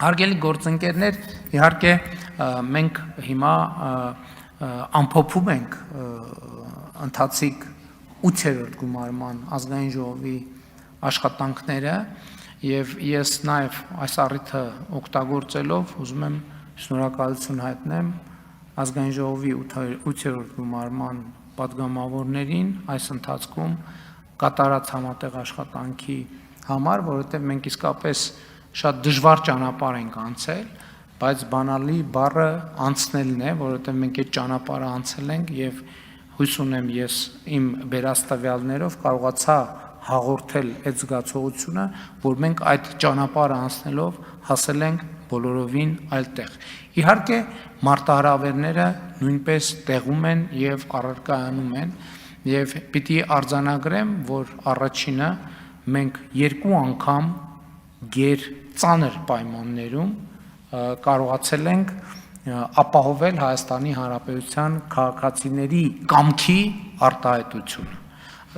Հարգելի գործընկերներ, իհարկե մենք հիմա ամփոփում ենք ընթացիկ 8-րդ գումարման ազգային ժողովի աշխատանքները եւ ես նաեւ այս առիթը օգտագործելով ուզում եմ շնորհակալություն հայտնեմ ազգային ժողովի 8-րդ գումարման պատգամավորներին այս ընթացքում կատարած համատեղ աշխատանքի համար, որովհետեւ մենք իսկապես շատ դժվար ճանապարհ ենք անցել, բայց բանալի բառը անցնելն է, որովհետև մենք այդ ճանապարհը անցել ենք եւ հույս ունեմ ես իմ բերած տվյալներով կարողացա հաղորդել այդ զգացողությունը, որ մենք այդ ճանապարհը անցնելով հասել ենք բոլորովին այլ տեղ։ Իհարկե մարտահրավերները նույնպես տեղում են եւ առարկայանում են եւ պիտի արձանագրեմ, որ առաջինը մենք երկու անգամ գեր ծանր պայմաններում կարողացել ենք ապահովել Հայաստանի Հանրապետության քաղաքացիների կամքի արտահայտությունը։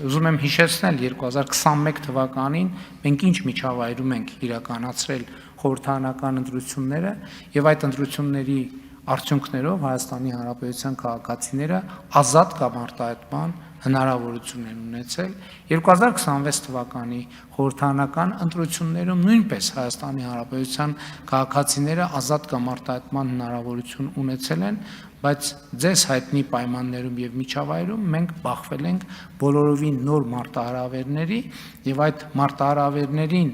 Ուզում եմ հիշեցնել 2021 թվականին մենք ինչ միջավայրում ենք իրականացրել խորհրդարանական ընտրությունները եւ այդ ընտրությունների արդյունքներով Հայաստանի Հանրապետության քաղաքացիները ազատ կամ արտահայտման հնարավորություն են ունեցել 2026 թվականի խորհրդարանական ընտրություններում նույնպես Հայաստանի Հանրապետության քաղաքացիները ազատ կամ արտահայտման հնարավորություն ունեցել են, բայց ձեզ հայտնի պայմաններում եւ միջավայրում մենք բախվել ենք բոլորովին նոր մարտահրավերների եւ այդ մարտահրավերներին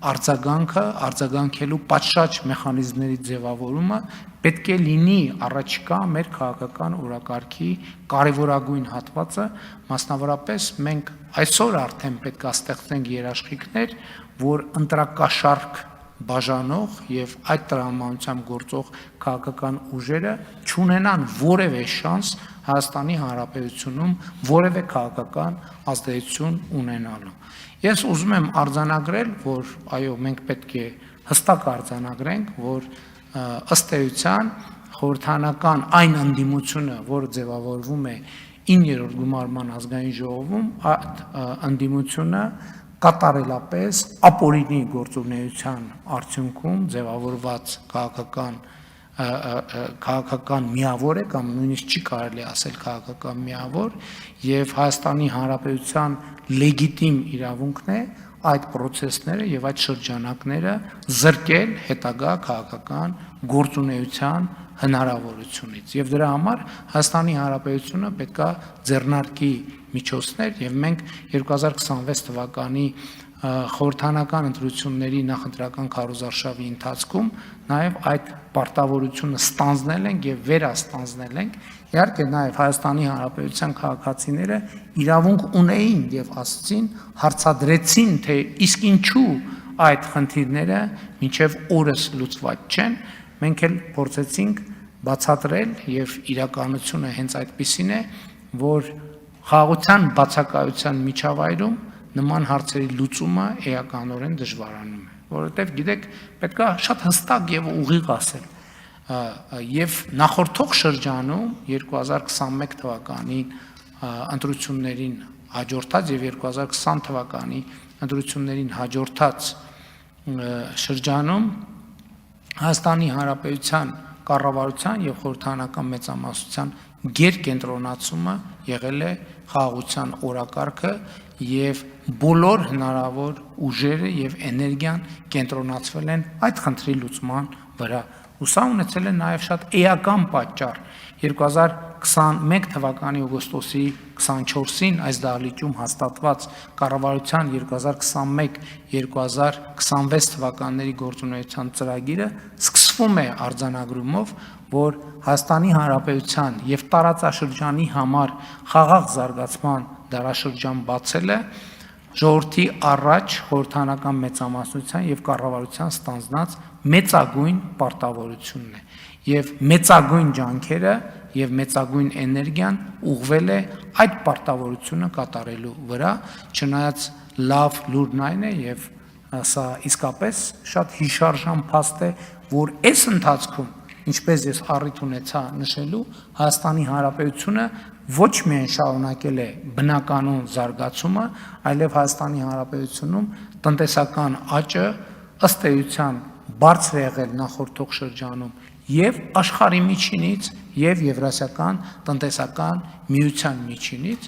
արձագանքելու պատշաճ մեխանիզմների ձևավորումը պետք է լինի առաջիկա մեր քաղաքական օրակարգի կարևորագույն հատվածը, մասնավորապես մենք այսօր արդեն պետք է ստեղծենք երաշխիքներ, որ ընտրակաշառք բաժանող եւ այդ տրամաբանությամբ գործող քաղաքական ուժերը չունենան որևէ շանս Հայաստանի Հանրապետությունում որևէ քաղաքական ազդեցություն ունենալու։ Ես ուզում եմ արձանագրել, որ այո, մենք պետք է հստակ արձանագրենք, որ ըստ էության խորհրդարանական այն ընդդիմությունը, որը ձևավորվում է 9-րդ գումարման ազգային ժողովում, այդ ընդդիմությունը կատարելապես ապօրինի գործունեության արդյունքում ձևավորված քաղաքական միավոր է կամ նույնիսկ չի կարելի ասել քաղաքական միավոր եւ Հայաստանի Հանրապետության լեգիտիմ իրավունքն է այդ process-ները եւ այդ շրջանակները զրկել հետագա քաղաքական գործունեության հնարավորությունից եւ դրա համար Հայաստանի Հանրապետությունը պետքա ձեռնարկի միջոցներ եւ մենք 2026 թվականի խորհրդարանական ընտրությունների նախընտրական քարոզարշավի ընթացքում նաեւ այդ պարտավորությունը ստանձնել ենք եւ վերաստանձնել ենք իհարկե նաեւ Հայաստանի Հանրապետության քաղաքացիները իրավունք ունեին եւ ասցին հարցադրեցին թե իսկ ինչու այդ խնդիրները մինչեւ օրս լուծված չեն մենք էլ փորձեցինք բացատրել եւ իրականությունը հենց այդպիսին է որ խաղաղության բացակայության միջավայրում նման հարցերի լուծումը էականորեն դժվարանում է, որովհետև գիտեք, պետքա շատ հստակ եւ ուղիղ ասել։ Եվ նախորդող շրջանում 2021 թվականի ընտրություններին հաջորդած եւ 2020 թվականի ընտրություններին հաջորդած շրջանում Հայաստանի Հանրապետության կառավարության եւ խորհրդարանական մեծամասնության գերկենտրոնացումը եղել է խաղաղության օրակարգը եւ բոլոր հնարավոր ուժերը եւ էներգիան կենտրոնացվել են այդ խնդրի լուծման վրա։ Ու սա ունեցել է նաեւ շատ էական պատճառ 2021 թվականի օգոստոսի 24-ին այս դահլիճում հաստատված կառավարության 2021-2026 թվականների գործունեության ծրագիրը սկսվում է արձանագրումով, որ Հայաստանի Հանրապետության եւ տարածաշրջանի համար խաղաղ զարգացման դարաշրջան բացելը ժողովրդի առաջ խորհրդարանական մեծամասնության եւ կառավարության ստանձնած մեծագույն պարտավորությունն է եւ մեծագույն ջանքերը եւ մեծագույն էներգիան ուղղվել է այդ պարտավորությունը կատարելու վրա չնայած լավ լուրն այն է եւ սա իսկապես շատ հիշարժան փաստ է որ այս ընթացքում ինչպես ես առիթ ունեցա նշելու Հայաստանի Հանրապետությունը ոչ միայն շարունակել է բնականոն զարգացումը, այլև Հայաստանի Հանրապետությունում տնտեսական աճը ըստ էության բարձր է եղել նախորդող շրջանում եւ աշխարհի միջինից եւ Եվրասիական տնտեսական միության միջինից,